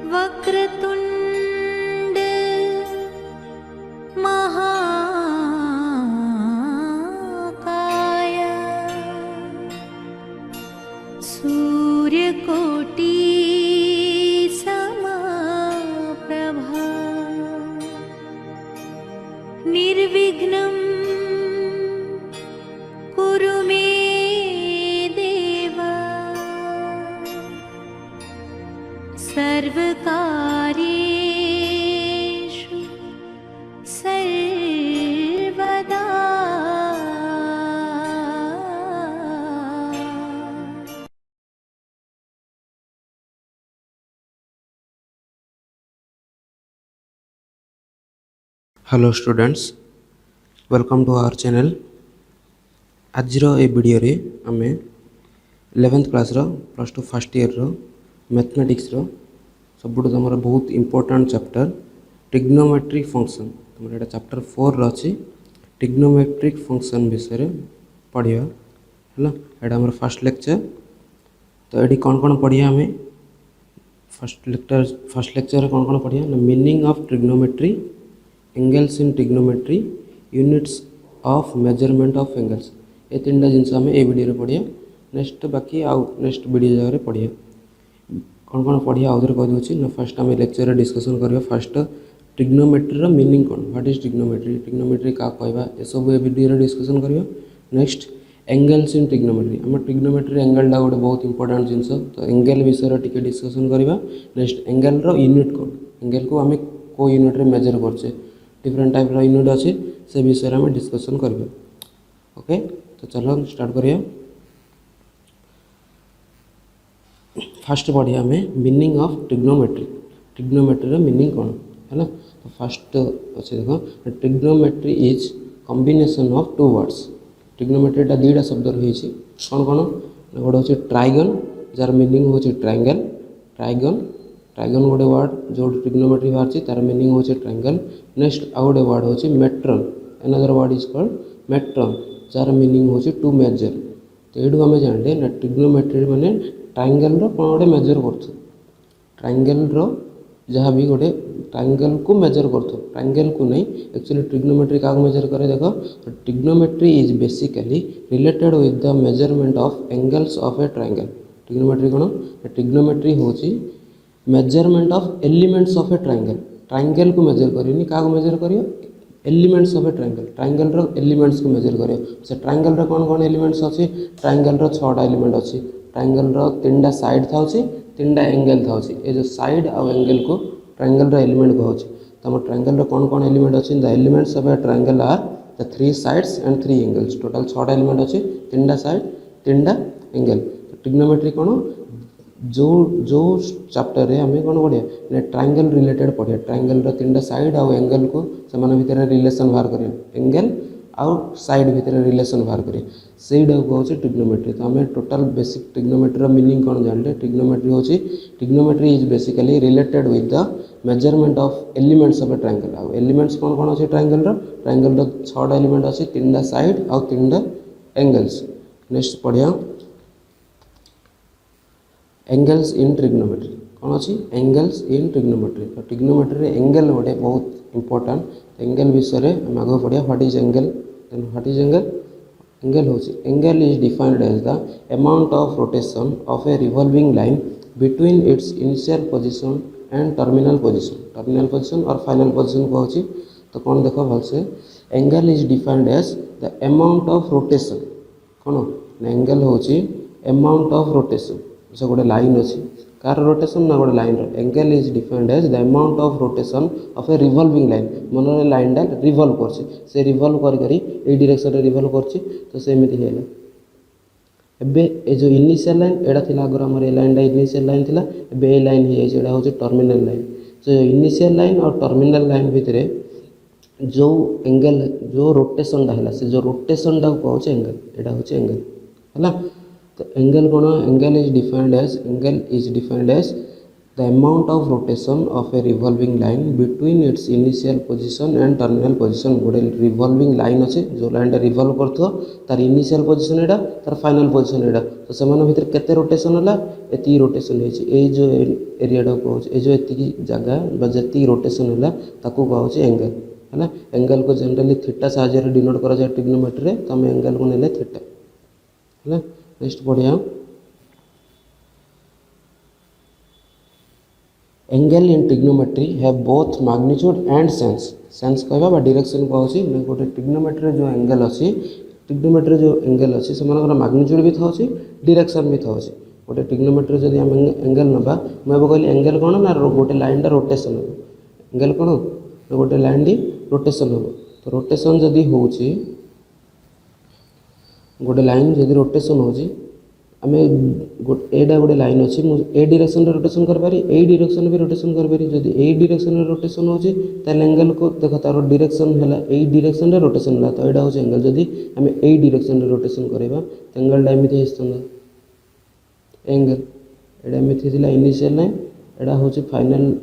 वक्रतुंड महाकाय सूर्यकोटि समप्रभा निर्विघ्नं कुरु मे देव सर्वकार्येषु सर्वदा। Hello students, welcome to our channel. आज ये वीडियो रे आमे 11th क्लास रो प्लस टू फर्स्ट ईयर रो मैथमेटिक्स रो सबुठ तुम बहुत इंपोर्टेंट चैप्टर ट्रिग्नोमेट्रिक फंक्शन तुम एटा चैप्टर 4 रो अछि। ट्रिग्नोमेट्रिक फंक्शन विषय रे पढ़िया हला। एटा हमर फर्स्ट लेक्चर। तो एडी कौन कौन पढ़िया हमें फर्स्ट लेक्चर रे कौन कौन पढ़िया ना meaning of trigonometry, angles in trigonometry, units of measurement of angles. ये तीनटा जिनस आम ए वीडियो पढ़िया। नेक्स्ट बाकी आउ नेक्स्ट वीडियो जगह पढ़िया कौन कौन पढ़िया आउे कह दूसरी ना। फर्स्ट आम लेक्चर डिस्कसन करवा फर्स्ट ट्रिग्नोमेट्री मीनिंग कौन, व्हाट इज ट्रिग्नोमेट्री, ट्रिग्नोमेट्री क्या कहवा ये सब ए वीडियो डिस्कसन करवा। नेक्स्ट एंगल्स इन ट्रिग्नोमेट्री, आम ट्रिग्नोमेट्री एंगलटा गोटे बहुत इंपोर्टेंट जिनस। तो एंगल विषय टी डिस्कसन करवा। नेक्स्ट एंगल यूनिट कौन, एंगल को आम को यूनिट रे मेजर करछे, डिफरेंट टाइप यूनिट अच्छे से विषय में डिस्कसन करवा। ओके, तो चलो स्टार्ट करिया। फर्स्ट पढ़िया हमें meaning of trigonometry. Trigonometry meaning कौन है ना। तो फर्स्ट अच्छे देखो trigonometry is combination of two words. ट्रिग्नोमेट्रीटा दुईटा शब्द रही कौन कौन गोटे हूँ ट्राइगन जार मीनिंग हूँ ट्रायंगल। ट्राइगन ट्राइगन गोटे वर्ड जो ट्रिग्नोमेट्री बाहर तार मीनिंग हूँ ट्रायंगल। नेक्स्ट आउ गोटे वर्ड हूँ matron, another word is called matron jar meaning हूँ टू मेजर। तो ये आम जानते ना ट्रिग्नोमेट्री माने ट्रायंगल कौन गोटे मेजर कर, ट्रायंगल जहाँ भी गोटे ट्रायंगल को मेजर कर, ट्रायंगल को नहीं एक्चुअली ट्रिग्नोमेट्री क्या मेजर करे देख। Trigonometry is basically related with the measurement of angles of a triangle. Trigonometry कौन, ट्रिग्नोमेट्री हूँ measurement of elements of a triangle. Triangle को मेजर करेनि, क्या मेजर करियो elements of a triangle, triangle elements को major करियो। से ट्रायंगल कौन कौन एलिमेंट्स अच्छी, ट्रायंगल 6टा एलिमेंट अच्छी। ट्रायंगल 3टा साइड था, 3टा एंगल था। ये जो साइड आउ एंगल को ट्रायंगल एलिमेंट कह। तो ट्रायंगल कौन कौन एलिमेंट अच्छी, the elements of a triangle are the 3 sides and 3 angles. Total 6टा एलिमेंट अच्छी, 3टा साइड 3टा एंगल। ट्रिग्नोमेट्री कौन जो जो चैप्टर रे हमें कौन पढ़िया ना ट्रायंगल रिलेटेड पढ़िया। ट्रायंगल 3टा साइड आउ एंगल को से भितर रिलेशन बाहर करें, एंगल आउ साइड भितर रिलेशन बाहर करें, सहीटा कहूँ ट्रिग्नोमेट्री। तो आम टोटाल बेसिक ट्रिग्नोमेट्री मीनिंग कौन जानते। ट्रिग्नोमेट्री हूँ trigonometry is basically related with the measurement of elements of a triangle. आउ एलिमेंट्स कौन कौन अच्छे ट्रायंगल 6टा एलिमेंट अच्छी, 3टा साइड आउ 3टा एंगल्स। नेक्स्ट पढ़िया एंगल्स इन ट्रिग्नोमेट्री कौन अच्छी, एंगल्स इन ट्रिग्नोमेट्री। तो ट्रिग्नोमेट्री एंगल गोटे बहुत इंपोर्टेंट। एंगल विषय में आगे पढ़िया what is angle. What is angle, angle हूँ angle is defined as the amount of rotation of a revolving line between its initial position and terminal position. Terminal position और final position कहूँ। तो कौन देख भलसे angle is defined as the amount of rotation कौन angle हूँ amount of rotation. से गोटे लाइन अच्छी कार रोटेशन ना गोटे line angle is defined as the amount of rotation of a revolving line. मन लाइनटा रिवॉल्व कर रिवॉल्व करी डायरेक्शन रिवॉल्व कर। तो सेमती है जो इनिशियल लाइन एटा थिला आगर आम लाइनटा इनिशियल लाइन थिला, एबे ए लाइन हो जाए हूँ टर्मिनल लाइन। जो इनिशियल लाइन और टर्मिनल लाइन भितर जो एंगल जो रोटेशनटा है से जो रोटेशनटा कहूँ एंगल, एटा हूँ एंगल है। तो एंगल कौन, angle is defined as the amount of rotation of a revolving line between its initial position and terminal position. गोटे रिवॉल्विंग लाइन अच्छे जो लाइन रिवॉल्व कर तार इनिशियल पोजिशन एटा तार फाइनल पोजिशन एटा तो से भितर केते रोटेशन है एति रोटेशन है जो एरिया कहूँ ये जो एति जगह जी रोटेशन है ताकू कहूँ एंगल है। एंगल को जनरली थीटा साहाय्य डिनोट करा जाए ट्रिग्नोमेट्री रे, तो आम एंगल को नेले थीटा है। नेक्स्ट बढ़िया angle in trigonometry have both magnitude and sense. Sense कहवा बा डायरेक्शन कहूँ गोटे ट्रिग्नोमेट्री जो एंगल अच्छी ट्रिग्नोमेट्री जो एंगल अच्छी से मैग्नीट्यूड भी था डायरेक्शन भी था। गोटे ट्रिग्नोमेट्री जब आम एंगल नवा मुझे कहली एंगल कौन ना गोटे लाइन रोटेशन हम एंगल कौन ना गोटे लाइन रोटेशन हम तो रोटेशन जदि हो गोटे लाइन जदि रोटेशन हो आम एटा गोटे लाइन अच्छी ए डायरेक्शन रोटेशन कर पारी ए डायरेक्शन भी रोटेशन कर पारी जदि ए डायरेक्शन रोटेशन हो एंगल को देख तार डायरेक्शन है ए डायरेक्शन रोटेशन है तो यहाँ हूँ एंगल जदि आम ए डायरेक्शन रोटेशन करवा तो एंगलटा एमती होता एंगल एटा एमती इनिशियल लाइन एटा हूँ फाइनल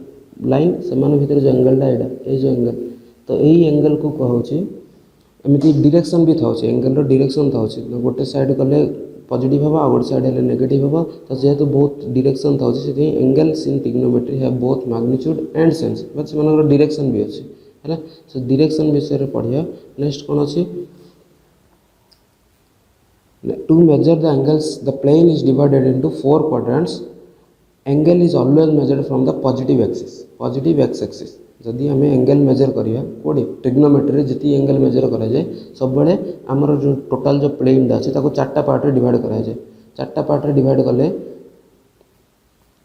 लाइन से भितर जो एंगलटा एटा ये जो एंगल तो यही एंगल को कहूँ एमती डायरेक्शन भी था एंगल डायरेक्शन था गोटे साइड कले पॉजिटिव हम आ गोटे साइड है नेगेटिव हम तो जेहेतु बहुत डायरेक्शन था से angles in trigonometry have both magnitude and sense but से डायरेक्शन भी अच्छी है। सो डायरेक्शन विषय पढ़िया। नेक्स्ट कौन अच्छी to measure the angles the plane is divided into 4 quadrants. Angle is always measured from the positive x axis जदि आम एंगल मेजर करवा कौटे ट्रिग्नोमेट्री जी एंगल मेजर कराए सब बड़े आमर जो टोटाल जो प्लेनटा अच्छे 4टा पार्ट में डिवाइड कराए 4टा पार्ट में डिवाइड कले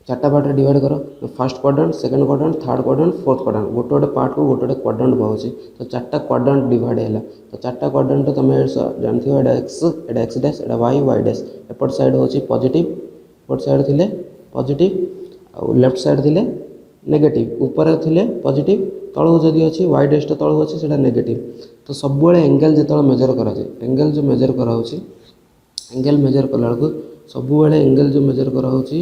4टा पार्ट में डिवाइड कर first quadrant second quadrant third quadrant fourth quadrant गोटे गोटे पार्ट को गोटे गोटे क्वाड्रेंट पाँच तो 4टा क्वाड्रेंट डिवाइड है तो 4टा क्वाड्रेंट तुम जानते हो x dash iota y dash एपट side हूँ पॉजिटिव एपट साइड थे पॉजिटिव और लेफ्ट साइड थे नेगेटिव ऊपर थे पॉजिटिव तलू जदि अच्छी वाई डैश तलू अच्छी से नेगेटिव तो सब एंगल जो मेजर कराए एंगल जो मेजर कराऊँगी एंगल मेजर कला सब एंगल जो मेजर कराऊँगी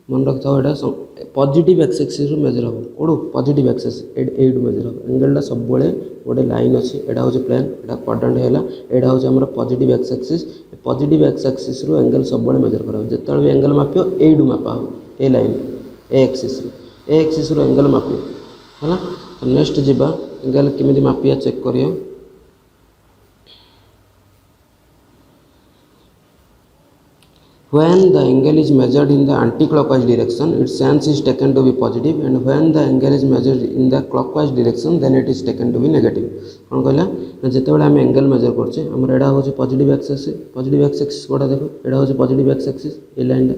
मन रखी था यहाँ पॉजिटिव एक्स एक्सिस मेजर हम कौन पॉजिटिव एक्सेस एट मेजर हम एंगलटा सब गोटे लाइन अच्छी यहाँ हूँ प्लेन यहाँ क्वाड्रेंट है यहाँ हूँ आम पॉजिटिव एक्स एक्सिस एंगल सब मेजर करा जिते भी एंगल माप एडू मापा हो ए लाइन ए एक्सिस एंगल माप है। तो नेक्स्ट जीवा एंगल केमी मापिया चेक करियो when the angle is measured in the anti-clockwise direction its sense is taken to be positive and when the angle is measured in the clockwise direction then it is taken to be negative। कौन कहला ना जिते बड़े आम angle major करछे हमर एडा होचे पॉजिटिव एक्स एक्सिस कोडा देखो एडा होचे पॉजिटिव एक्स एक्सिस ए लाइन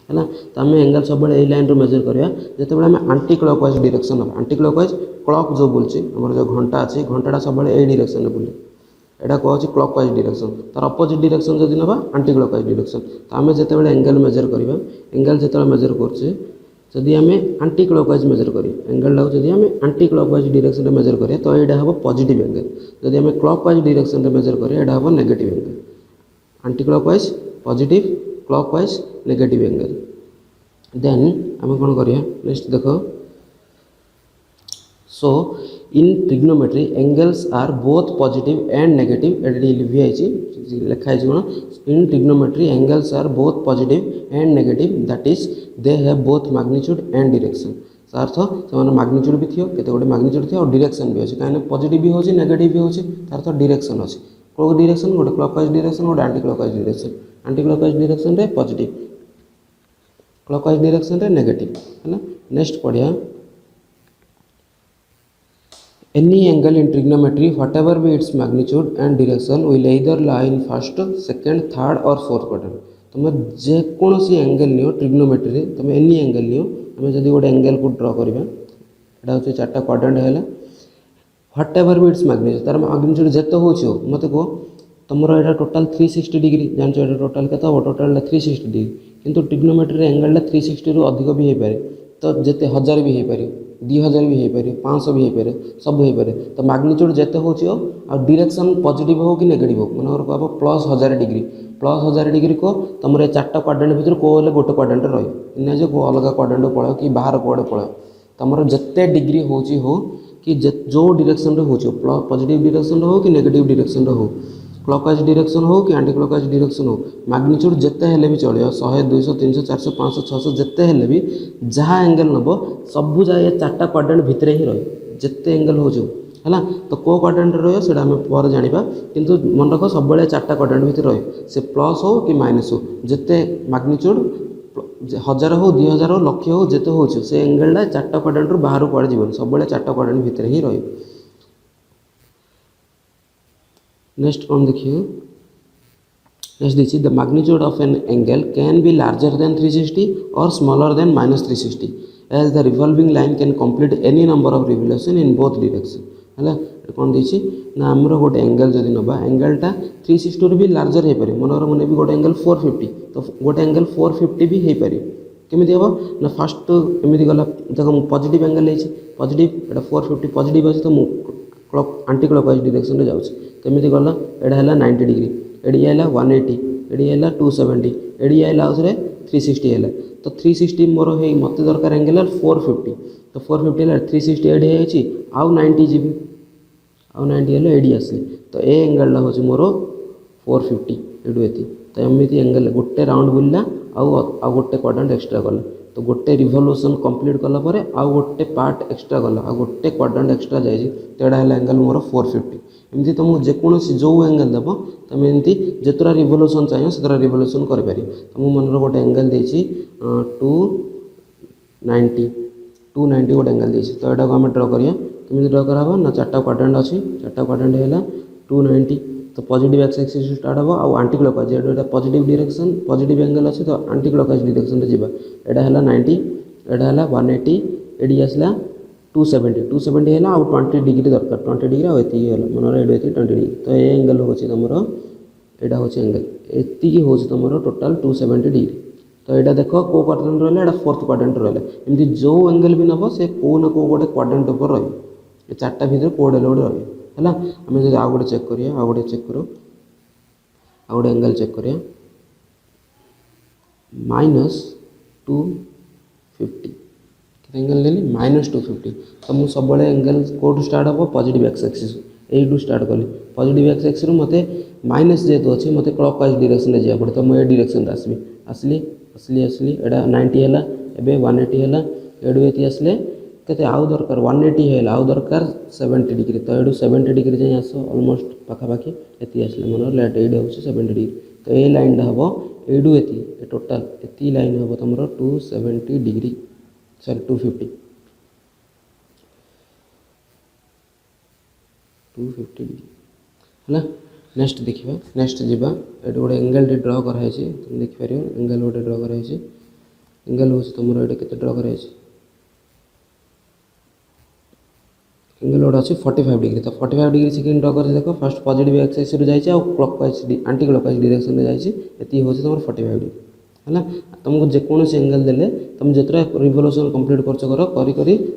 है ना तो आम एंगल सब ए लाइन रो मेजर करवा जिते बड़े आम एंटी क्लॉकवाइज डायरेक्शन हम एंटी क्लॉकवाइज क्लॉक जो बोलछे हमर जो घंटा अछि घंटाटा सब ए डायरेक्शन रे बुले एटा कहूँ क्लॉकवाइज डायरेक्शन तार अपोजिट डायरेक्शन जब ना एंटी क्लॉकवाइज डायरेक्शन तो आम जिते एंगल मेजर करवा एंगल जो मेजर करछे जदि आम एंटी क्लॉकवाइज मेजर करी एंगलटा जदि आम एंटी क्लॉकवाइज डायरेक्शन मेजर करिया तो यहाँ हम पॉजिटिव एंगल जदि आम क्लॉकवाइज डायरेक्शन मेजर करिया यहाँ हम negative angle anticlockwise positive clockwise negative angle. Then आम कौन करिया नेक्स्ट देख so in trigonometry angles are both positive and negative लिखाई कौन in trigonometry angles are both positive and negative that is they have both magnitude and direction अर्थ से magnitude भी थी केते गोटे मैग्नीट्यूड थी और डायरेक्शन भी अच्छे कहीं पॉजिटिव भी होची नेगेटिव भी होची अर्थ डायरेक्शन अच्छे कौ डायरेक्शन गोटे क्लॉकवाइज डायरेक्शन गोटे एंटी क्लॉकवाइज डायरेक्शन रे पॉजिटिव क्लॉकवाइज डायरेक्शन रे नेगेटिव है। नेक्स्ट पढ़िया Any angle in trigonometry, whatever be its magnitude and direction, will either lie in first, second, third or fourth quadrant। तुम जेकोसी angle neo trigonometry तुम any angle neo आम जब गोटे angle को ड्र करवा यहाँ हूँ 4टा क्वाड्रेंट है ह्वाट एवर भी इट्स मैग्नीट्यूड तार मैग्नीट्यूड जिते हो मत कह तुम यहाँ टोटाल 360 डिग्री जान टोटाल के टोटाल 360 डिग्री किंतु ट्रिग्नोमेट्री एंगलटा 360 रु अधिक भी हो पारे तो जिते 1000 भी हो पारे 2000 भी हो पारे 500 भी हो पारे सब हो पारे तो मैग्नीट्यूड जिते हो डायरेक्शन पॉजिटिव हो कि नेगेटिव हो मनकर कह प्लस 1000 डिग्री प्लस 1000 डिग्री को तुम ये 4टा क्वाड्रेंट भितर को गोटे क्वाड्रेंट रही जो अलग क्वाड्रेंट पड़ो कि बाहर कौड़े पड़ो तुम जिते डिग्री हो कि जो डायरेक्शन रे हो पॉजिटिव डायरेक्शन हो कि नेगेटिव डायरेक्शन हो क्लॉकवाइज डायरेक्शन हो कि एंटी क्लॉकवाइज डायरेक्शन हो मैग्नीट्यूड जिते हेले भी चलो 100 200 300 400 500 600 जिते हेले भी जहाँ एंगल नब सबू जा 4टा क्वाड्रेंट भितर ही रही जिते एंगल हो है तो को क्वाड्रेंट रही आम पर जाना किंतु मन रख सब 4टा क्वाड्रेंट भितर रही से प्लस हो कि माइनस हो जिते मैग्नीट्यूड 1000 हो 2000 हो लक्ष हो जिते हो से एंगलटा 4टा क्वाड्रेंट रू बाहर कुआड़े जीवन सब 4टा क्वाड्रेंट भितर ही रही नेक्स्ट कौन देखिए नेक्स्ट देखिए the magnitude of an angle can be larger than 360 or smaller than -360 as the revolving line can complete any number of revolution in both direction है कौन देखिए ना आमर गोटे एंगल जब नवा एंगलटा 360 रू भी लार्जर हो पारे मनोर मुझे भी गोटे एंगल 450 तो गोटे एंगल 450 भी हो पारे केमी हम ना फास्ट एमती गला देख पॉजिटिव एंगल है पॉजिटिव एटा 450 पॉजिटिव अच्छे तो आंटी क्लॉकवाइज डायरेक्शन में जाऊँ केमी गला एटा है 90 डिग्री एडी है 180 एडी है 270 एडी है आउे 360 है तो 360 मोर है मत दरकार एंगल 450 तो 450 है 360 एडी है आउ 90 जी आउ 90 है एडी आसली तो ए एंगल हूँ मोर 450 एडू ये तो एमती एंगल गोटे राउंड बुलला आउ गोटे क्वाड्रेंट एक्सट्रा गला तो गोटे रिवोल्यूशन कंप्लीट कलापर आउ गोटे पार्ट एक्सट्रा गला आ गोटे क्वाड्रेंट एक्सट्रा जाइए तो यहाँ है एंगल मोर 450 एमती तुमको जेकोसी जो एंगल देव तुम एमती जितरा रिवोल्यूशन चाहिए से रिवोल्यूशन करें तुम मन गोटे एंगल देती 290 गोटे एंगल देती तो यहाँ आम ड्र करिया केमी ड्र कराबा ना 4टा क्वाड्रेंट अच्छी 4टा क्वाड्रेंट है 290 तो पॉजिटिव एक्स एक्सिस स्टार्ट हम आउ आंटी क्लॉकवाइज ये पॉजिटिव डायरेक्शन पॉजिटिव एंगल अच्छे तो आंटी क्लॉकवाइज डायरेक्शन में जावा यहाँ है 90 यहाँ है 180 एडी आसला 270 है आउ 20 डिग्री दरकार 20 डिग्री आउ ये मन ये 20 डिग्री तो ये एंगल हूँ तुम यहाँ हूँ एंगल एति हूँ तुम टोटाल 270 डिग्री तो यहाँ देख को क्वाड्रेंट रहा है 4th क्वाड्रेंट रहा एमती जो एंगल भी नब से को ना को गोटे क्वाड्रेंट उपर रही 4टा भितर कोड़े गोटे रही है आम जो आउ गोटे चेक करिया आउ गोटे चेक करो आउ गोटे एंगल चेक करिया -250 एंगल लेली -250 तो मुझे सब एंगल कौटू स्टार्ट हम positive x axis you start कली पॉजिटिव एक्स एक्सिस मत माइनस जेहेतु अच्छे मत क्लॉकवाइज डायरेक्शन में जाए पड़े तो मुझे डायरेक्शन आसबि आसली आसली आसली एटा 90 है एवं 180 है एडू ये आसले के आउ दरकार 180 है आउ दरकार 70 डिग्री तो ये 70 डिग्री जाए आस अलमोस्ट पाखापाखि ये आसले मन लेट ये हूँ 70 डिग्री तो ये लाइन हम एडू ये टोटाल ये लाइन हम तुम 270 डिग्री सॉरी 250 डिग्री है नेक्स्ट देखा नेक्स्ट जीवा ये गोटे एंगल ड्र कराई तुम देखिपर एंगल गोटे ड्र कराई एंगल हूँ तुम ये के ड्र कराई एंगल गोटे अच्छी 45 डिग्री तो 45 डिग्री सेकेंड ड्र कर देख फास्ट पॉजिटिव एक्स एक्सिस जाइए क्लॉकवाइज आंटी क्लॉकवाइज डायरेक्शन में जाइए ये हूँ तुम 45 डिग्री है तुमको जेकोसी एंगल देले तुम जितना रिवोल्यूशन कंप्लीट कर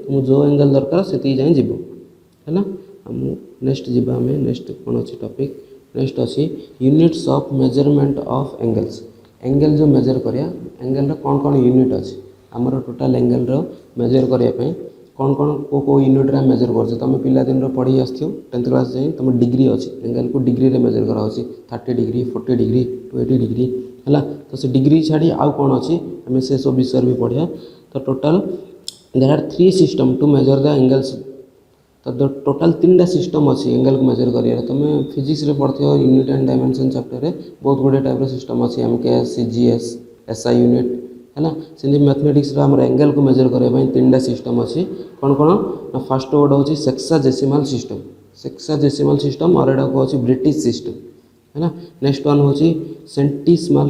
तुम जो एंगल दरकार से जाए जीव है नेक्स्ट जीवा आम नेक्स्ट कौन अच्छी टॉपिक नेक्स्ट अच्छी units of measurement of angles angle जो मेजर करिया एंगल कौन कौन यूनिट अच्छी आमर टोटाल एंगल मेजर करने कौन कौन को यूनिट रे मेजर कर तुम पिला दिन पढ़ी आस 10th क्लास जाए तुम डिग्री अच्छी एंगल को डिग्री रे मेजर करा 30 डिग्री 40 डिग्री 280 डिग्री है तो से डिग्री छाड़ी आउ कौन अच्छी आम से सब विषय भी पढ़िया तो total there are 3 system to measure the angles तो टोटाल 3टा सिस्टम अच्छी एंगल को मेजर करिए तुम फिजिक्स रे पढ़ते हो यूनिट एंड डायमेंशन चैप्टर रे बहुत गुड़े टाइप सिस्टम अच्छी एमकेएस सीजीएस एसआई यूनिट है सेमती मैथमेटिक्स आम एंगल को मेजर करने 3टा सिस्टम अच्छी कौन कौन फास्ट गोटे हूँ सेक्साडेसिमल सिस्टम और यहाँ को अच्छी ब्रिटिश सिस्टम है नेक्स्ट वन हूँ सेंटिसिमल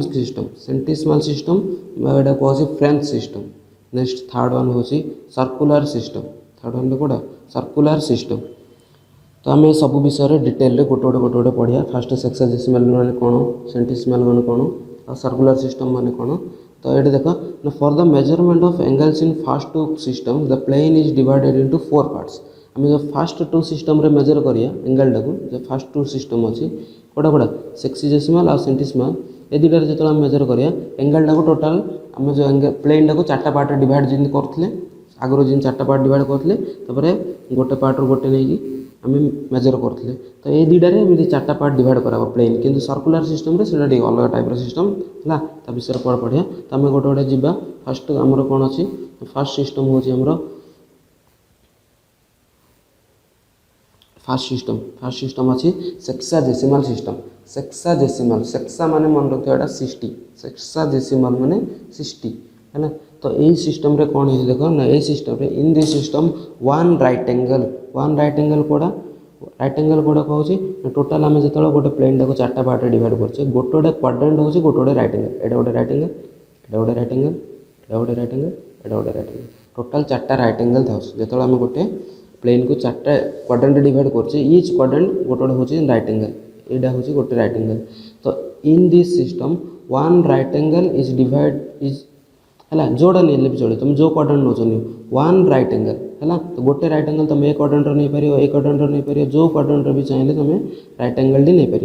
सिस्टम यहाँ को अच्छी French system next third one हूँ सर्कुलर सिस्टम थर्ड वन कौटा सर्कुलर सिस्टम तो आम सब विषय डिटेल गोटे गोटे पढ़िया फास्ट सेक्साडेसिमल माने कौन सेंटिसिमल माने कौन और सर्कुलर सिस्टम माने कौन तो ये देख ना for the measurement of angles in first two system the plane is divided into 4 parts. आम जो फास्ट टू सिस्टम रे मेजर करिया एंगल टाको जो फास्ट टू सिस्टम अच्छी कोड़ा कोड़ा सेक्सिजेसिमाल और सेंटिसिमाल ए दुटार जो मेजर करिया एंगल टाको टोटाल आम जो एंगल प्लेन टाको 4टा पार्ट डिवाइड जमी करते आगुरी जिन 4टा पार्ट डिवाइड करते गोटे पार्ट रू गोटे नहीं आम मेजर करते तो ये दुटारे एमती 4टा पार्ट डिवाइड करा प्लेन किंतु सर्कुलर सिस्टम से अलग टाइप विषय है विषय पढ़ पढ़िया तो आम गोटे गोटे जावा फास्ट आमर कौन अच्छी फास्ट सिस्टम हूँ फास्ट सिस्टम अच्छी सेक्साजेसिमाल सिस्टम सेक्साजेसिमाल सेक्सा माने मन रखियो एटा 60 सेक्साजेसिमाल माने 60 है ना। तो यही सिस्टम रे कौन है देखो ना ये सिस्टम रे in this system one right angle कोड़ा कहूँ टोटाल आम जो गोटे प्लेन टाको 4टा पार्ट डिवाइड करछे गोटे गोटे क्वाड्रेंट होचे गोटे गोटे राइट एंगल एटा गोटे राइट एंगल एटा गोटे राइट एंगल एटा गोटे राइट एंगल एटा गोटे राइट एंगल टोटाल 4टा राइट एंगल थाउछ जो आम गोटे प्लेन को 4टा क्वाड्रेंट डिवाइड करछे ईच क्वाड्रेंट गोटे गोटे होचे राइट एंगल एटा होचे गोटे राइट एंगल। तो इन this system one right angle is divide is है जोड़ा नहीं भी चलो तुम जो क्वाड्रेंट नौ वन राइट एंगल है तो गोटे राइट एंगल तुम ए क्वाड्रेंट नहीं पार ए क्वाड्रेंट नहीं पार जो क्वाड्रेंट भी चाहिए तुम राइट एंगल टी नहीं पार।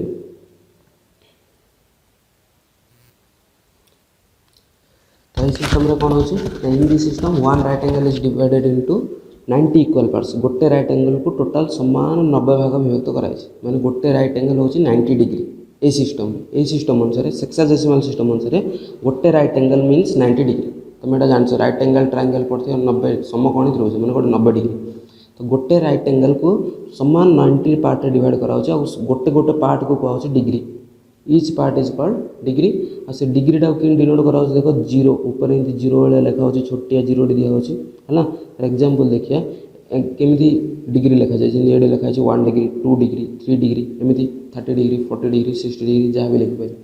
तो ये सिस्टम रे कौन होची इन this system one right angle is divided into 90 equal parts गोटे राइट एंगल को टोटाल समान 90 भाग विभक्त कराई माने गोटे राइट एंगल होची 90 डिग्री ए सिस्टम अनुसार सेक्साजेसिमाल सिस्टम अनुसार गोटे राइट एंगल मीन्स 90 डिग्री तुम यहाँ जान राइट एंगल ट्रायंगल पड़ती 90 समकोणित रोचे मैंने गोटे 90 डिग्री तो गोटे राइट एंगल को समान 90 पार्ट डिवाइड कराऊँ गोटे गोटे पार्ट को कहूँ degree each part is called degree आ से डिग्रीटा कि डिनोट कराऊँ देख जीरो ऊपर एमती जीरो भाया लिखा हो छोटिया जीरो दिखाई है एग्जाम्पल देखिए केमी डिग्री लिखा जाए ये लिखा है 1 डिग्री 2 डिग्री 3 डिग्री एमती 30 डिग्री 40 डिग्री 60 डिग्री जहाँ भी लिखिपारे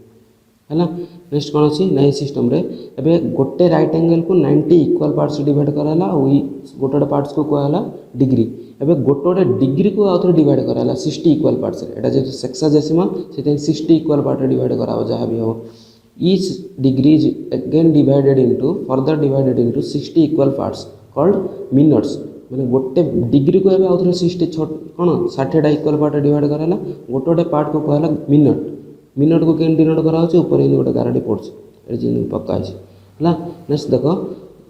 है। नेक्स्ट कौन अच्छी ना सिस्टम रे एबे गोटे राइट एंगल को 90 इक्वल पार्ट्स डिवाइड कराला गोटे गोटे पार्ट्स को कहला डिग्री एबे गोटे गोटे डिग्री को आउथरे डिवाइड कराला 60 इक्वल पार्ट्स एटा जेतो सेक्साजेसिमाल से 60 इक्वल पार्ट डिवाइड कराओ जहाँ भी हो each degree is again divided into further divided into 60 equal parts called minutes मैंने गोटे डिग्री को आउथरे 60 कौन 60टा इक्वल पार्ट डिवाइड कराला गोटे गोटे पार्ट को कहला मिनट को केन डिनोट कराऊँ ऊपर गोटे गारटी पड़े पक्का है। नेक्स्ट देख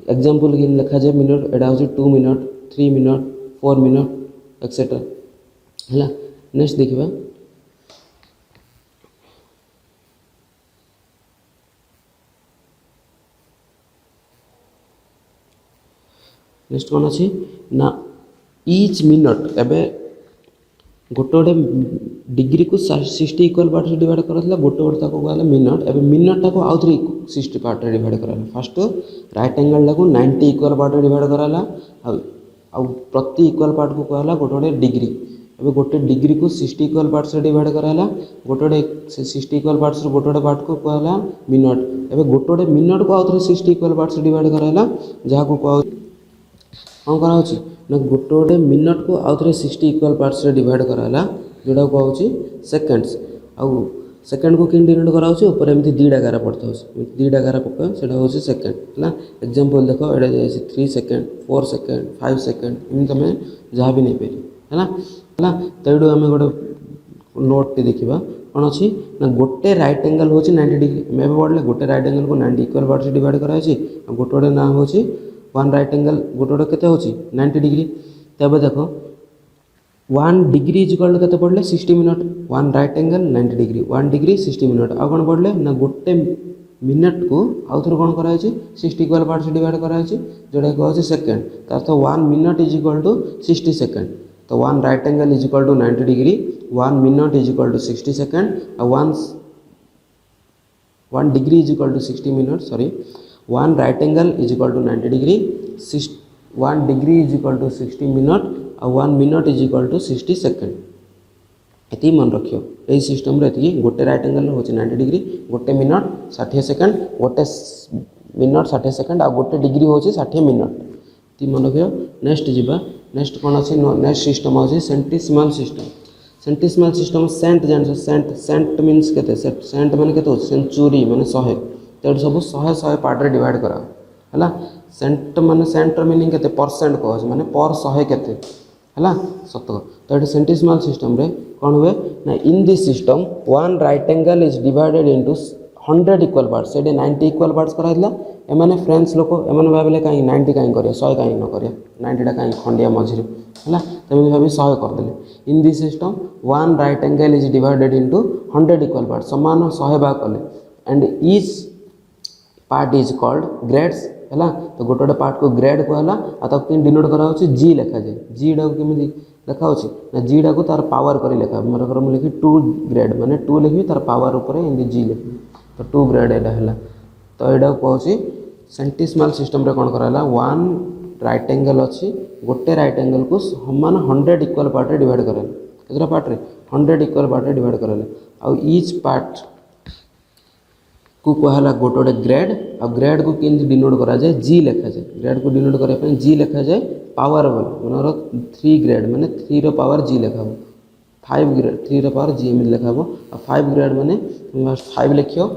एग्जाम्पल कि लिखा जाए मिनट एटा हूँ 2 मिनट 3 मिनट 4 मिनट एक्सेट्रा है। नेक्स्ट देखा नेक्स्ट कौन अच्छी ना ईच मिनट एबे गोटे गोटे डिग्री को 60 इक्वल पार्ट डिवाइड कराला गोटे गोटे कहला मिनट एबे मिनटा को आउ 60 पार्ट डिवाइड कराला फर्स्ट राइट एंगल को 90 इक्वल पार्ट डिवाइड कराला आ प्रति इक्वल पार्ट को कहला गोटे गोटे डिग्री एबे गोटे डिग्री को 60 इक्वल पार्ट्स डिवाइड कराला गोटे गोटे 60 इक्वल पार्ट्स गोटे गोटे पार्ट को कहला मिनट एबे गोटे गोटे मिनट को आउ 60 इक्वल पार्ट्स डिवाइड कराला जहाँ को कह कौन कराऊँ ना गोटे गोटे मिनट को आउ 60 इक्वल पार्ट्स डिवाइड कराला जोड़ा कहूँ सेकेंड्स आउ सेकेंड को कि डिनोट कराऊँ ऊपर एमती 2टा गारा पड़ता है 2टा गारा पका से हूँ सेकेंड है। एग्जाम्पल देख ये 3 सेकेंड 4 सेकेंड 5 सेकेंड एमती तुम जहाँ भी नहीं पार है तो ये आम गोटे नोट टी देखा कौन अच्छी ना गोटे राइट एंगल हूँ 90 डिग्री मैं पढ़ले गोटे राइट एंगल को 90 इक्वल पार्ट्स डिवाइड कराई गोटे गोटे ना हूँ वन राइट एंगल गोटे गोटे केते होची 90 डिग्री तब देख 1 डिग्री इज इक्वल टू केते पड़ले 60 minute 1 right angle 90 degree 1 degree 60 minute आ कौन पड़ले ना गोटे मिनट को आउ थोड़ा कौन कराई 60 इक्वल पार्ट्स डिवाइड कराई जोड़ा कहूँ सेकेंड तो 1 minute is equal to 60 second तो 1 right angle is equal to 90 degree 1 minute is equal to 60 second और 1 degree is equal to 60 minute sorry 1 right angle is equal to 90 degree 1 degree is equal to 60 minute और 1 minute is equal to 60 second ये मन रखियो यही system रे गोटे right angle हूँ 90 degree गोटे मिनट 60 सेकेंड गोटे मिनट 60 सेकेंड आ गोटे डिग्री हूँ 60 मिनट ये मन रखियो। नेक्स्ट जीवा नेक्स्ट कौन अच्छी नेक्स्ट सिस्टम हूँ सेंटिसिमाल सिस्टम सेंट जान सेंट मीन्स के सेंट माने के सेंचुरी माने 100 तो सब 100 पार्ट रे डिवाइड करा है सेंट माने सेंटर मीनिंग केते परसेंट कह माने पर 100 केते है शतक तो ये सेंटिसिमल सिस्टम रे कौन हुए ना in this system one right angle is divided into 100 equal parts से 90 इक्वल पार्ट्स कराइला एमाने फ्रेंड्स लोक एमाने भाबिले कहीं 90 कहीं करिया 100 कहीं न करिया 90टा कहीं खंडिया मझिरे है तमें भाभी 100 करदेले in this system one right angle is divided into 100 equal parts समान 100 भाग कले and each part is called grades है तो गोटे गोटे पार्ट को ग्रेड कहला आ डिनोट करा जी लिखा जाए जी डा केमी लिखा ना जी डा को तार पावर कर लिखा मरकर मुझे लिखी 2 ग्रेड माने 2 लिखी तार पावर उपर एमती जी लिखी तो 2 ग्रेड एटा है तो यहाँ कहूँ सेंटिसिमल सिस्टम रे कौन कराला वन राइट एंगल अच्छी गोटे राइट एंगल को समान 100 इक्वल पार्ट रे डिवाइड कराला केतरा पार्ट रे 100 इक्वल पार्ट रे डिवाइड कराला आ ईच पार्ट को कहला गोटे गोटे ग्रेड आ ग्रेड को केमती डिनोट करा जाए जी लिखा जाए ग्रेड को डिनोट करने जी लिखा जाए पावर वाला मनर 3 ग्रेड माने 3 रो पावर जी लिखा 5 ग्रेड 3 रो पावर जी एमती लिखा आ 5 ग्रेड माने 5 लिखियो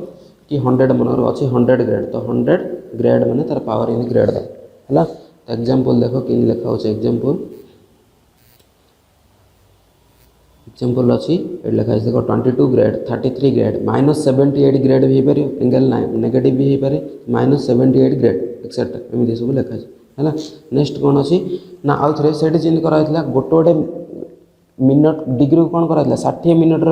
कि 100 मनर अच्छे 100 ग्रेड तो 100 ग्रेड माने तार पावर इन ग्रेड है तो एग्जांपल देखो कि लिखा हो एग्जांपल अच्छी ये लिखा है देखो 22 ग्रेड 33 ग्रेड -78 ग्रेड भी हो एंगल नेगेटिव भी हो पारे -78 ग्रेड एक्सेट्रा एमती सब लिखा है नेक्स्ट कौन अच्छी ना आउ थे से चेंज कराइला गोटे गोटे मिनट डिग्री कौन कराइला 60 मिनट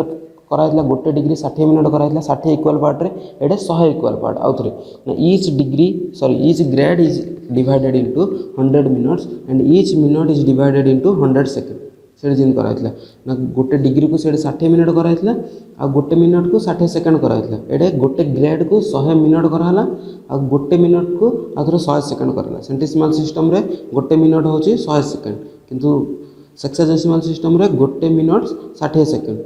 कराइला गोटे डिग्री 60 मिनट कराइला 60 इक्वल पार्ट रे एडे 100 इक्वल पार्ट आउ थे ना each degree sorry each grade is divided into 100 minutes and each minute is divided into 100 second से जिन कराइला ना गोटे डिग्री को से 60 मिनट कराइला आ गोटे मिनट को 60 सेकंड कराइला एडे गोटे ग्रेड को 100 मिनट कराला आ गोटे मिनट को आथर 100 सेकंड कराला सेंटिसिमल सिस्टम रे गोटे मिनट होची 100 सेकंड किंतु सेक्साडेसिमल सिस्टम रे गोटे मिनट 60 सेकंड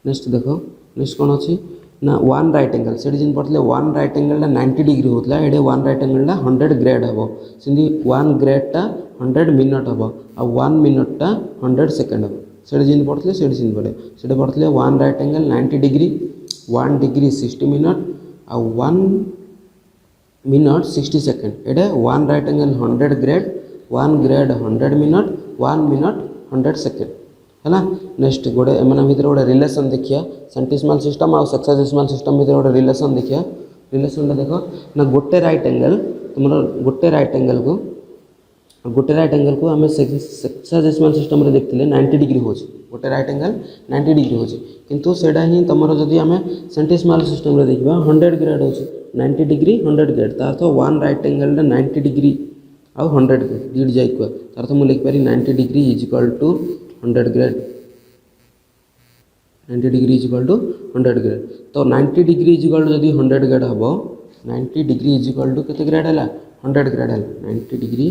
नेक्स्ट देखो नेक्स्ट कौन अच्छी ना वन राइट एंगल से जिन पढ़ते वन राइट एंगल 90 डिग्री होता है ये वन राइट एंगल 100 ग्रेड हम सेमती वन ग्रेडटा 100 मिनट हम आ 1 मिनटा 100 सेकंड हम से जिन पढ़ते से जिन पढ़े से पढ़ते one right angle 90 degree 1 degree 60 minute आ 1 मिनट 60 सेकंड ये one right angle 100 grade 1 grade 100 minute 1 minute 100 second है नेक्स्ट गोटे एम भर गोटे रिलेसन देखिए सेंटिसिमल सिस्टम आ सेक्साडेसिमल सिस्टम भर गोटे रिलेसन देखिए रिलेसन देख ना गोटे राइट एंगल तुम गोटे राइट एंगल को आम सेक्साडेसिमल सिस्टम रे देखते 90 डिग्री हो गोटे राइट एंगल 90 डिग्री हो किंतु सेटा ही तुम जदि आम सेंटिसिमल सिस्टम रे देखा 100 ग्रेड हो 90 डिग्री 100 ग्रेड तार तो वन राइट एंगल 90 डिग्री आउ 100 ग्रेड डिड जाए तार तो मुझे लिखिपारी 90 degree is equal to 100 grade 90 degree is equal to 100 grade तो 90 डिग्री इज इक्वल टू जदि 100 ग्रेड हम 90 डिग्री इज इक्वल टू केते ग्रेड है 100 ग्रेड है 90 degree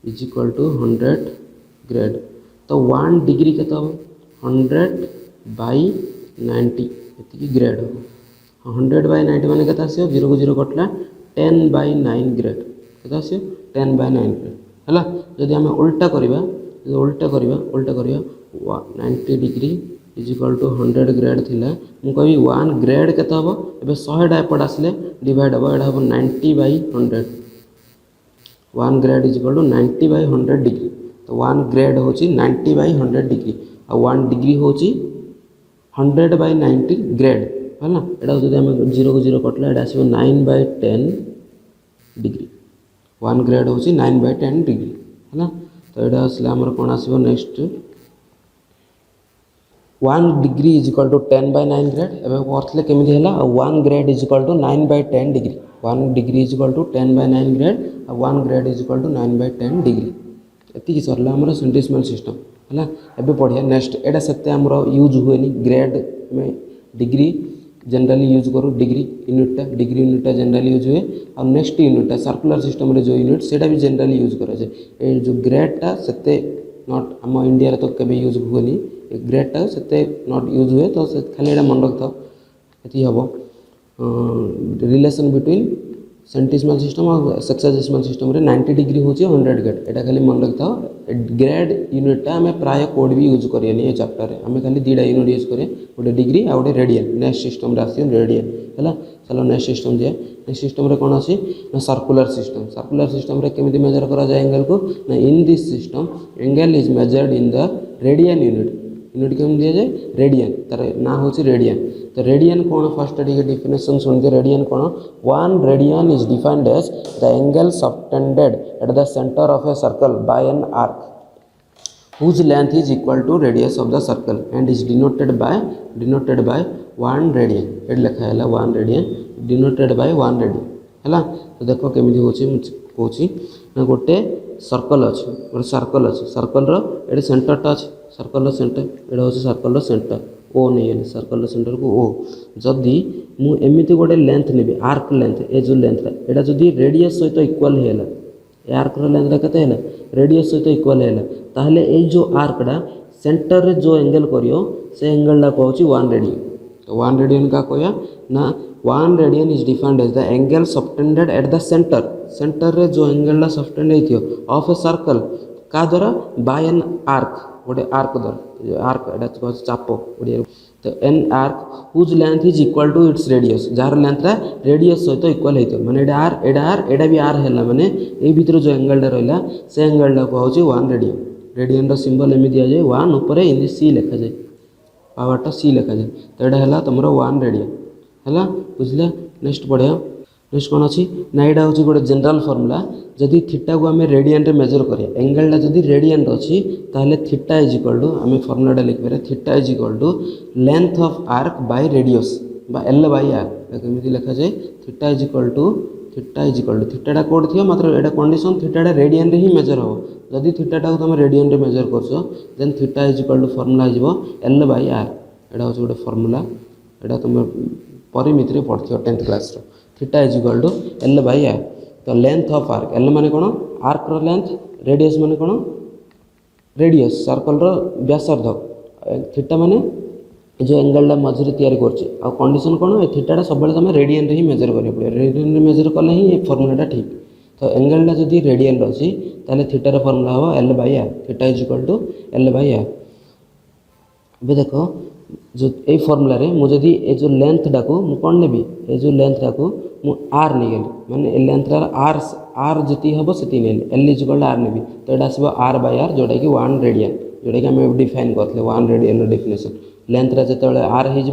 is equal to 100 grade तो 1 डिग्री के 100 बाई 90 ये ग्रेड हम 100 बाई 90 माने केते आसियो 0 को 0 कटला 10 बाई 9 ग्रेड केते आसियो 10 बाई 9 ग्रेड है जदि आम उल्टा करवा उल्टा करवा 90 degree is equal to 100 grade थिला मु कहि 1 ग्रेड केते हबो एबे 100 टा एपट आसले डिवाइड हबो एडा हबो 90 by 100 1 grade is equal to 90 by 100 degree तो 1 ग्रेड होची 90 बाई 100 डिग्री आ 1 डिग्री होची 100 बाई 90 ग्रेड है ना एडा जदि हम 0 को 0 कटला एडा आसीबो 9 बाई 10 डिग्री 1 ग्रेड होची 9 बाई 10 डिग्री है ना तो यहाँ आसला आमर कौन आसो next 1 degree is equal to 10 by 9 grade एवं करते केमी है 1 grade is equal to 9 by 10 degree 1 degree is equal to 10 by 9 grade 1 grade is equal to 9 by 10 degree ये सरला आमर सेंटिसिमल सिस्टम है एबे पढ़िया नेक्स्ट एटा सेते आमर यूज हुए ग्रेड में डिग्री जनरली यूज करूँ डिग्री यूनिटा जनरली यूज हुए और नेक्स्ट यूनिटा सर्कुलर सिस्टम रे जो यूनिट सेटा भी जनरली यूज करा जाए जो ग्रेडटा सेते नॉट आम इंडिया रे तो केबे यूज हुएनी ग्रेडटा सेते नॉट यूज हुए तो से खाली एटा मन रखता एति हबो रिलेशन बिटवीन सेंटिसिमल सिस्टम और सेक्साडेसिमल सिस्टम रे 90 डिग्री होची 100 ग्रेड एटा खाली मन रखता ग्रेड यूनिटा आम प्राय कोड भी यूज करें ये चैप्टर रे आम खाली दुटा यूनिट यूज करें गोटे डिग्री आ गोटे रेडियन नेक्स्ट सिस्टम रे आसी रेडियन है चलो नेक्स्ट सिस्टम दिए नेक्स्ट सिस्टम रे कौन अच्छी ना सर्कुलर सिस्टम रे केमिति मेजर करा जाए एंगल को ना in this system angle is measured in the radian unit केम दिया जाए रेडियन तार ना हूँ रेडियन तो रेडियन कौन फर्स्ट टी डिफिनेशन शुणिए रेडियन कौन 1 radian is defined as the angle subtended at the centre of a circle by an arc whose length is equal to radius of the circle and is denoted by 1 radian eight लिखा है 1 radian denoted by 1 radian है तो देखो केमी हो ना गोटे circle अच्छे सर्कल रे सेंटरटा अच्छे सर्कल सेंटर एटा हूँ सर्कल सेंटर ओ नहीं सर्कल सेंटर को ओ जदि मुझे गोटे लेंथ नेबी आर्क लेंथ ए जो लेंथ एटा जदि रेडियस सहित इक्वल है आर्क लेंथ के रेडियस सहित इक्वल है ताहले ए जो आर्कटा सेंटर रे जो एंगल करियो से एंगलटा कहूँ 1 रेडियन तो 1 रेडियन का कहया ना 1 radian is defined as the angle subtended at the centre रे जो एंगलटा सबटेंड होइथियो ऑफ ए सर्कल का द्वारा बाय एन आर्क गोटे आर्क द्वारा आर्क एटा कहूँ चाप ओडिया तो an arc whose length is equal to its radius जार लेंथटा रेडियस सहित इक्वल होइथियो माने एटा भी आर हैला माने ए भीतर जो एंगलटा रहला से एंगलटा कहूँ 1 रेडियन रेडियन रो सिंबल एमि दिया जाए 1 ऊपर इन सी लिखा जाए पावरटा सी लिखा जाए तो एटा हैला तुमरो 1 रेडियन हैला बुझले नेक्स्ट पढ़िया नेक्स्ट कौन अच्छी ना यहाँ हूँ गोटे जनरल फर्मुला जदि थीटा को आम रेडियन रे मेजर करिया एंगलटा जदि रेडियन अच्छी ताहले थीटा इज इक्वल टू आम फर्मुलाटा लिखिपर theta is equal to length of arc by radius बा एल बाय आर केମିତି लिखा जाए थीटा इज इक्वल टू थीटाटा कोड थी मात्र एटा कंडीशन थीटाटा रेडियन रे ही मेजर हो जदि थीटाटा को तुम रेडियन रे मेजर करछो then theta is equal to formula हो एल बाय आर एटा हूँ गोटे फर्मुला एटा तुम परिमिति रे पढ़ियो 10th क्लास रो theta is equal to L by R तो लेंथ ऑफ आर्क एल माने कौन आर्क रो लेंथ रेडियस माने कौन रेडियस सर्कल रो व्यासार्ध थीटा माने जो एंगलटा मझे तैयारी कर कंडीशन कौन ए थीटाटा सब तुम रेडियन रे ही मेजर करें पड़े रेडियन रे मेजर कले ही ये फर्मुलाटा ठीक तो एंगलटा जदि रेडियन अच्छी ताले थीटार फर्मुला हम L by R theta is equal to L by R अब देखो जो ये फर्मुला रे मुझे ए जो लेंथटा को मु कौन नेबी ए जो लेंथटा को मु आर नहीं गली माने ए लेंथटा आर जी हम से L is equal to R नेबी तो यहाँ आसो आर बाय आर जोटा कि 1 रेडियन जोटा कि आम डिफाइन करते 1 रेडियन डेफिनेशन लेंथटा जिते आर होते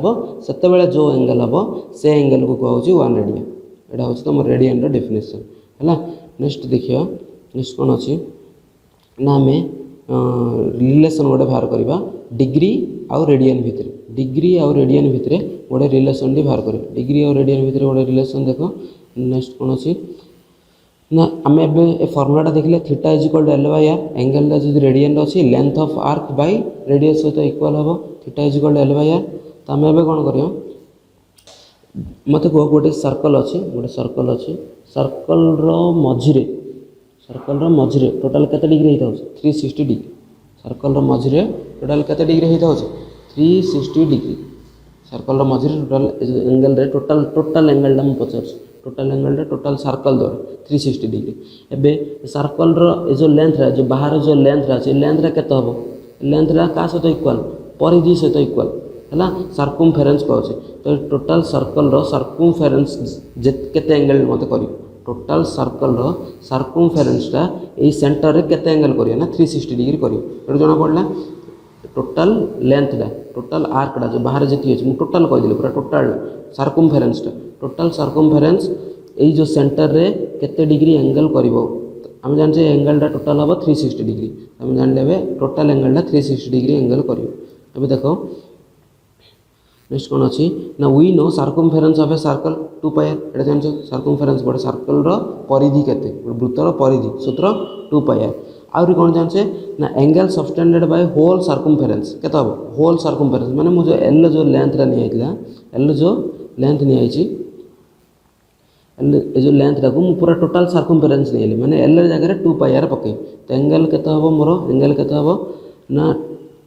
जो एंगल हम से एंगल को कहूँ 1 रेडियन यहाँ हूँ तुम रेडियन डेफिनेशन है नेक्स्ट देखिए नेक्स्ट कौन अच्छी ना आम रिलेसन गोटे बाहर करवा डिग्री आउ रेडियन भितर डिग्री आउ रेडियन भितर गोटे रिलेसन बाहर कर डिग्री आउ रेडियन भितर गोटे रिलेसन देख नेक्स्ट कौन अच्छी ना आम ए फर्मुलाटा देखले theta is equal to L by R एंगलटा जो रेडियन अच्छी length of arc by radius सहित इक्वल हम theta is equal to L by R तो आम ए कौन कर मत कह गोटे सर्कल अच्छे सर्कल मझिरे टोटाल केते डिग्री होता है 360 डिग्री सर्कल मझिरे टोटाल केते डिग्री होता है 360 डिग्री सर्कल मझिरे टोटाल एंगल रे टोटाल एंगलटा मुझे पचार टोटाल एंगलटा टोटाल सर्कल द्वारा 360 डिग्री एबे सर्कल जो लेंथ रा जो बाहर जो लेंथ रा अच्छे लेंथ रा केते हम लेंथ रा का सहित इक्वल परिधि सहित इक्वल है सर्कमफेरेन्स कहूँ तो टोटाल सर्कल सर्कमफेरेन्स केते एंगल मत कर टोटाल सर्कल सर्कमफेरेन्सटा ये सेंटर रे केते एंगल करियो ना 360 डिग्री करियो एटा जना पड़ला टोटाल लेंथटा टोटाल आर्कटा जो बाहर जति अछि मु टोटाल कह दिले पूरा टोटाल सर्कमफेरेन्सटा टोटाल सर्कमफेरेन्स ये जो सेंटर रे केते डिग्री एंगल करिवो हम जानछे एंगलटा टोटाल हम 360 डिग्री हम जान लेबे टोटाल एंगलटा 360 डिग्री एंगल करियो अब देखो नेक्स्ट कौन अच्छी ना we know circumference of a circle 2 pi R एटा जानछो सर्कमफेरेन्स गोटे सर्कल रो परिधि केते वृत्तर परिधि सूत्र 2 पाई आर आउरी कौन जानछे ना एंगल सबटेंडेड बाय होल सर्कमफेरेन्स केते हो होल सर्कमफेरेन्स माने मु जो एल जो लेंथ रा नि आइतला एल जो लेंथ नि आइची एल जो लेंथ रा को मु पूरा टोटल सर्कमफेरेन्स नि माने एल जगह रे 2 पाई आर पके तो एंगल केते हो मोर एंगल केते हो ना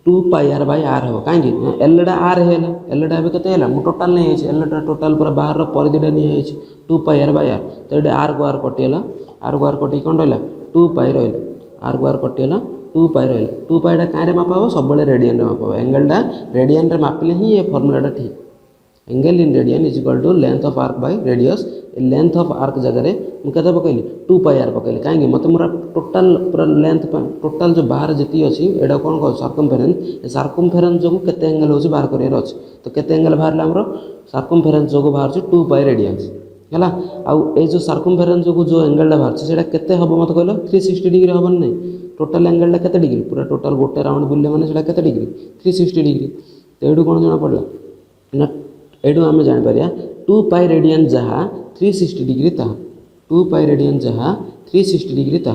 two pi R by R हम कहीं एलटा आर है एलटा ए के टोटाल नहीं एलटा टोटाल पूरा बाहर परिधिटा नहीं two pi R by R तो ये आर को आर कटिगला आर को आर कटि कौन रहा टू पाई रहा आर को आर कटिगला टू पाई रहा टू पाईटा कहीं मापा हम सब रेडियन मापा एंगलटा रेडियन मापिले ही ये फर्मुलाटा ठीक angle in radian is equal to length of arc by radius length of arc जगह मुझे पकईली टू पाई आर पकईली कहीं मत मोर टोटाल पूरा लेंथ टोटाल जो बाहर जी अच्छी यहाँ कौन कह सर्कमफेरेन्स सर्कमफेरेन्स जो केते एंगल हो बाहर करार अच्छे तो केते एंगल बाहर आमर सर्कमफेरेन्स जो बाहर टू पाई रेडियंस है आउ जो सर्कमफेरेन्स जो एंगलटा बाहर से केते हम मत कहल 360 डिग्री हम ना टोटाल एंगलटा केते डिग्री पूरा टोटाल गोटे राउंड बुले मैंने केते डिग्री 360 डिग्री तो ये कौन जना पड़ा ना एडू आम जापर टू पाई रेडियन जहाँ 360 डिग्री ता टू पाई रेडियन जहाँ 360 डिग्री ता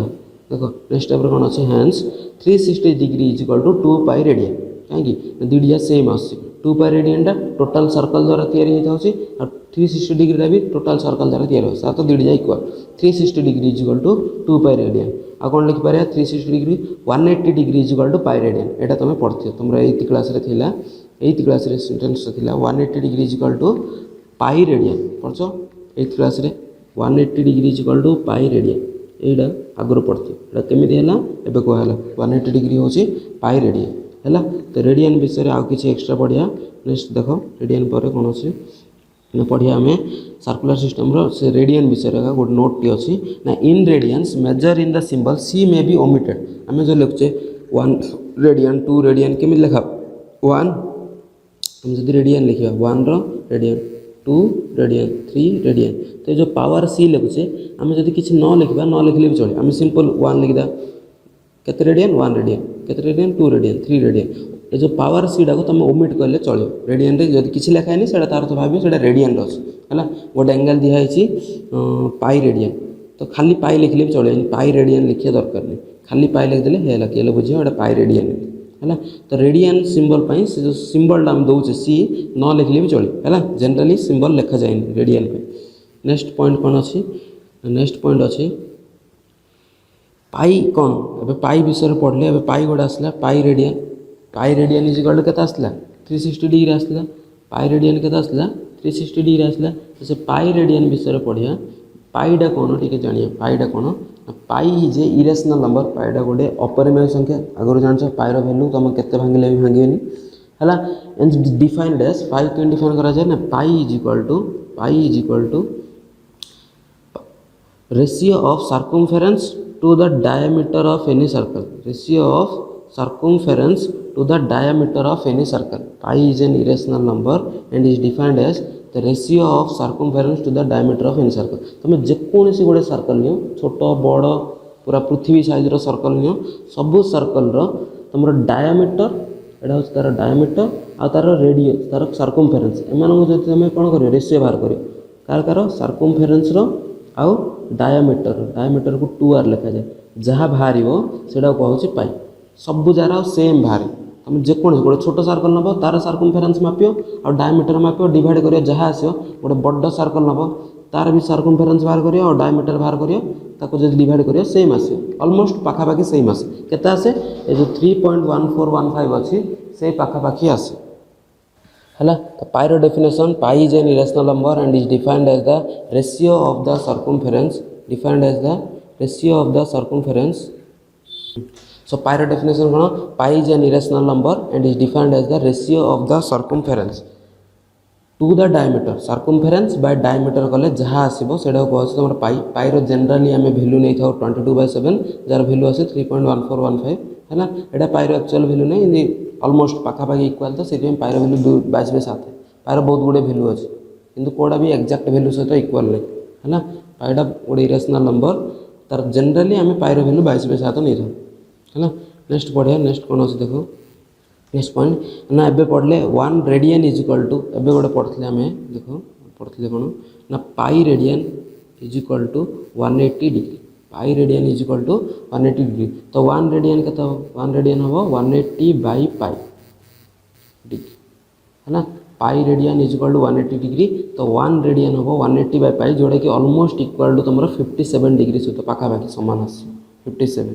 देख नेक्स्ट स्टेप कौन अच्छे hence 360 degree is equal to two pi radian कहीं दुईटा सेम आस टू पाई रेडियनटा टोटाल सर्कल द्वारा या 360 डिग्रीटा भी टोटाल सर्कल द्वारा या तो दुईटा equal 360 degree is equal to two pi radian आ कौन लिखिपर 360 degree 180 degree is equal to pi radian यहाँ तुम पढ़ी तुम 8th क्लास थिला 8th क्लास सेंटेंस थिला 180 degree is equal to pi radian पढ़छ 8th class 180 degree is equal to pi radian यहाँ आगुरी पढ़ती है केमी है एवं कहला 180 डिग्री हूँ पाई रेडियन है तो रेडियन विषय आउ कि एक्सट्रा पढ़िया नेक्स्ट देख रेडियन पर कौन अच्छे पढ़िया आम सर्कुलर सिस्टम से रेडियन विषय गोटे नोट टी अच्छी ना in radians measure in the symbol C may be omitted आम जो लिखुचे 1 रेडियन 2 रेडियन केमी लिखा 1 हम जब रेडियन लिखा 1 रेडियन 2 रेडियन 3 रेडियन तो जो पावर सी लिखुचे आम जब किसी न लिखा न लिखले भी चले आम सिंपल 1 लिखिदा केते रेडियन 1 रेडियन केते रेडियन 2 रेडियन 3 रेडियन ये जो पावर सीटा को तुम ओमिट कले चलो रेडियन रे जब किसी लिखाई से तार तो भाव से रेडियन अच्छे है गोटे एंगल दिखाई पाई रेडियन तो खाली पाई लिखले भी चलो पाई रेडियन लिखा दरकार नहीं खाली पाई लिखिदे है किए बुझे गोटे पाई रेडियन है तो रेडियन सिंबल से जो सिंबलटा आम दौचे सी न लिखले भी चलो है जनरली सिंबल लिखा जाए रेडियन पे नेक्स्ट पॉइंट कौन अच्छी नेक्स्ट पॉइंट अच्छी पाई कौन ए पाई विषय पढ़ले ए पाई गोटे आसला pi radian is equal to केते आसला 360 डिग्री आसला पाई रेडियन केते आसला 360 डिग्री आसला तो से पाई रेडियन विषय पढ़िया पाईटा कौन टी जानिए पाईटा कौन pi is a irrational number पाईटा गोटे अपरिमेय संख्या आगुरी जान पाईर भैल्यू तुम केते भांगिले भी भांगेनि है एंड डिफाइंड एज पाई के डिफाइन करा जाए ना pi is equal to ratio of circumference to the diameter of any circle ratio of circumference to the diameter of any circle pi is an irrational number and is defined as the ratio of circumference to the diameter of any circle तुम जेकोसी गोटे circle neo छोट बड़ पूरा पृथ्वी size रो circle neo सबु circle रो तुम diameter एटा हो तार diameter आ तार रेडियस तार सर्कमफेरेंस एमानक जदि तुम कोन करियो रेशियो बाहर करियो कार सर्कमफेरेंस रो आउ डायमीटर को 2r लिखा जाए जहाँ बाहर सेटा कहूँ पाई सबू जार सेम बाहर तुम जेको गोटे छोट सर्कल नब तार सर्कमफेरेंस मापियो और डायमीटर मापियो डिवाइड करियो जहाँ आसो गोटे बड़ सर्कल नब तार भी सर्कमफेरेंस बाहर करियो और डायमीटर बाहर करियो ताको जब डिवाइड करियो सेम आसो ऑलमोस्ट पाखापाखी सेम आसे केते आसे ये जो 3.1415 अच्छी से पाखापाखी आसे है तो पाइर definition pi is an irrational number and is defined as the ratio of the circumference defined as the ratio of the circumference So pi definition कौन pi is an irrational number and is defined as the ratio of the circumference to the diameter circumference by diameter कले जहाँ आसो से तुम पाई generally आम value नहीं था 22/7 jar value आसे 3.1415 है ना यहाँ पाइर एक्चुअल भैल्यू नहीं ऑलमोस्ट पाखापाखी इक्वाल तो से पाइर भैल्यू 22/7 पाइर बहुत गुड़े भैल्यू अच्छे किंतु कोड़ा भी एक्जाक्ट भैल्यू सहित इक्वाल नहीं है ना पाइटा गोटे इरेशनल नंबर तार जनरली आम पाइर भैल्यू 22/7 नहीं था है नेक्स्ट पढ़िया नेक्स्ट कौन अच्छे देख नेक्स्ट पॉइंट ना एबे पढ़ले 1 रेडियन इज इक्वल टू एबे गोटे पढ़ते आम देख पढ़ते कौन ना pi radian is equal to 180 degree pi radian is equal to 180 degree तो 1 रेडियन के 1 रेडियन हम 180 बाई पाई डिग्री है ना pi radian is equal to 180 degree तो 1 रेडियन हम 180 बाई पाई जोड़ा कि ऑलमोस्ट इक्वल टू तुम 57 डिग्री सहित पाखापाखि सामान आस 57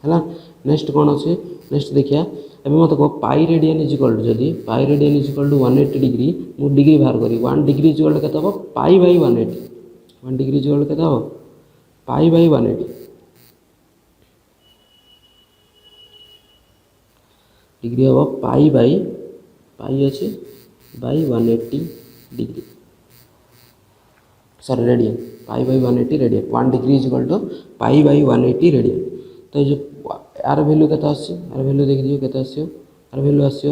है नेक्स्ट कौन अच्छे नेक्स्ट देखिए एवं मत कह pi radian is equal to जदि pi radian is equal to 180 degree मु डिग्री बाहर करी 1 डिग्री इज इक्वल टू केते हो pi by 180 1 degree is equal to केते हो पाई बाई 180 डिग्री हम पाई बाई पाई अच्छे by 180 degree sorry radian pi by 180 radian 1 degree is equal to pi by 180 radian तो ये यार वैल्यू केते आसी यार वैल्यू देख दियो केते आसी यार वैल्यू आसी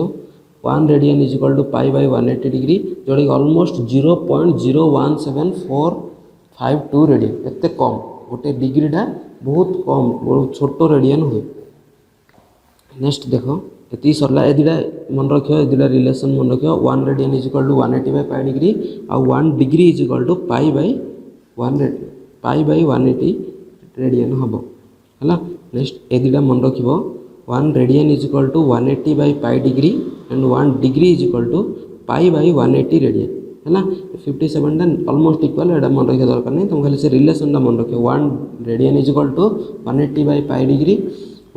1 radian is equal to pi by 180 degree जोड़ा कि ऑलमोस्ट 0.01752 रेडियन एते कम गोटे डिग्रीटा बहुत कम बहुत छोट रेडियन हुए। नेक्स्ट देखो ये सरला ए दुटा मन रख ए दुटा रिलेसन मन रख 1 radian is equal to 180 by pi degree आउ 1 degree is equal to pi by 180 radian हम है। नेक्स्ट ए दुटा मन रख 1 radian is equal to 180 by pi degree and 1 degree is equal to pi by 180 radian है 57 ऑलमोस्ट इक्वल एटा मन रखा दरकार नहीं तुम खाली से रिलेसन मन रख 1 radian is equal to 180 by pi degree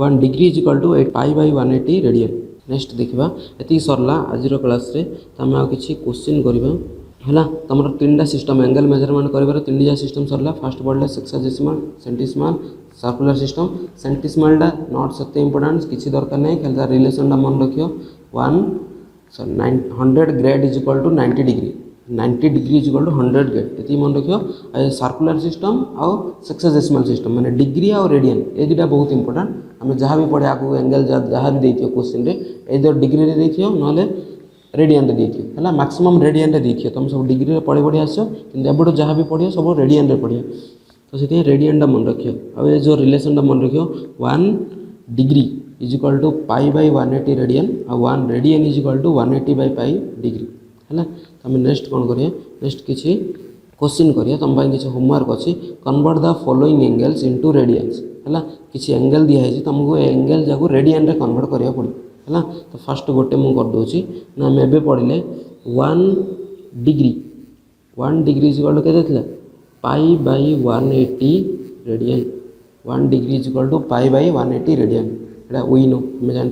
1 degree is equal to pi by 180 radian. Next देखा ये सरला आज क्लास रे तुम आ कि क्वेश्चन करवा है तुम तीन सिस्टम एंगल मेजरमेंट कर तीन सिस्टम सरला फास्ट पढ़ले सेक्साडेसिमल सेंटिसिमल सर्कुलर सिस्टम सेंटिसिमलटा नॉट सत्य इंपोर्टेंट किसी दरकार नहीं खाली तार रिलेसनटा मन रखियो 100 grade is equal to 90 degree 90 degree is equal to 100 grade ये मन रखियो सर्कुलर सिस्टम आउ सेक्साडेसिमल सिस्टम माने डिग्री आउ रेडियन ये दुटा बहुत इंपोर्टेंट आम जहाँ भी पढ़े आगे एंगल जहाँ भी देखियो क्वेश्चन रे इधर डिग्री रे देखियो ना रेडियन रे देखियो है मैक्सिमम रेडियन रे देखियो तुम सब डिग्री रे पढ़ी पढ़ी आसो कि एबटू जहाँ भी पढ़ियो सब रेडियन रे पढ़ियो तो से रेडियनटा मन रखियो आ जो रिलेसनटा मन रखियो 1 degree is equal to pi by 180 radian आ 1 radian is equal to 180 by pi degree है। तुम नेक्स्ट कौन करिए नेक्स्ट किसी क्वेश्चन करिए तुम किसी होमवर्क अच्छी convert the following angles into radiance है किसी एंगल दिखाई तुमको एंगल जाक रेडियन रे कन्वर्ट करिया पड़ो है। तो फास्ट गोटे मुझे करदे ना आम ए पढ़ले 1 डिग्री इज इक्वल टू के pi by 180 radian 1 degree is equal to pi by 180 radian एटा वी नो आम जान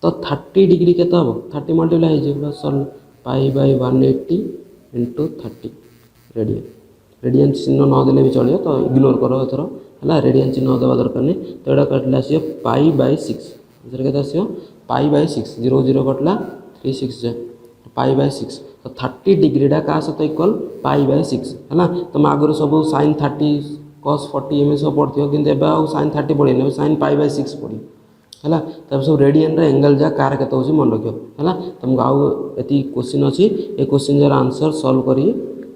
तो 30 डिग्री के हम 30 मल्टीप्लाई हो sir pi by 180 into 30 radian radian चिन्ह नदेले भी चलिए तो इग्नोर करो एथर है रेडियन चिन्ह देवा दरकार नहीं तो यहाँ कटले आसो पाई बाई 6 के आसो पाई बाई 6 0 0 कटला 3 6 जाए पाई बाई 6 तो 30 डिग्रीटा क्या सहित इक्वल पाई बाई 6 है तुम आगुरी सब साइन 30 cos 40 एम सब पढ़ो कि साइन 30 पढ़े साइन पाई बाई 6 पढ़ी है तब सब रेडियन एंगल जा कार के मन रख है तुमको आउ ये क्वेश्चन अच्छी ये क्वेश्चन जार आंसर सॉल्व कर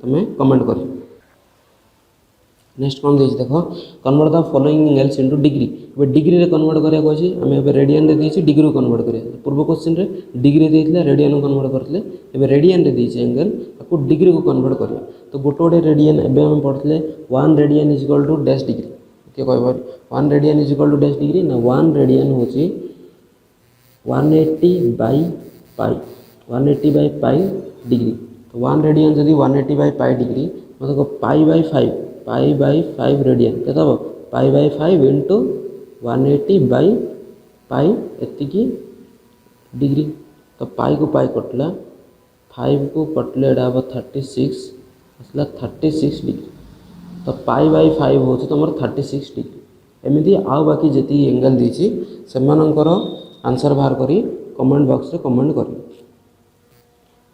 तुम्हें कमेंट कर। नेक्स्ट कौन देख convert the following angles into degree A degree रे कन्वर्ट करा आम ए रेडियन रे देछि डिग्री कन्वर्ट करिया पूर्व क्वेश्चन रे डिग्री देथिले रेडियन कन्वर्ट करथिले एबे रेडियन रे देछि एंगल ताको डिग्री को कन्वर्ट करिया तो गोटे गोटे रेडियन एबे हम पढ़थिले 1 radian is equal to dash degree के कहबो 1 radian is equal to dash degree ना 1 रेडियन होछि 180 by pi 180 by pi degree तो 1 रेडियन जदि 180 बाई पाई डिग्री मतलब पाई बाई 5 रेडियन के pi by 5 into 180 by pi एतिकी डिग्री तो पाई को पाई कटला 5 को कटले एटा हम 36 आसला 36 डिग्री तो पाई बाई 5 हो तुम 36 डिग्री एमती आउ बाकी जी एंगल देसी से आंसर बाहर करी कमेंट बॉक्स रे कमेंट कर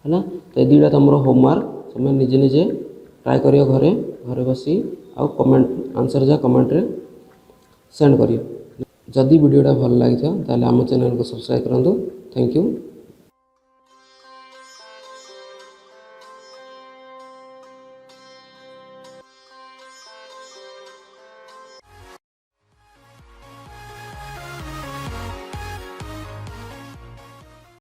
है तो दुटा तुम होमवर्क तुम निजे निजे ट्राए करियो घरे घरे बसी आउ कमेंट आंसर जा कमेंट रे सेंड करियो जदि वीडियोटा भल लगी था आम चैनल को सब्सक्राइब करूँ। Thank you.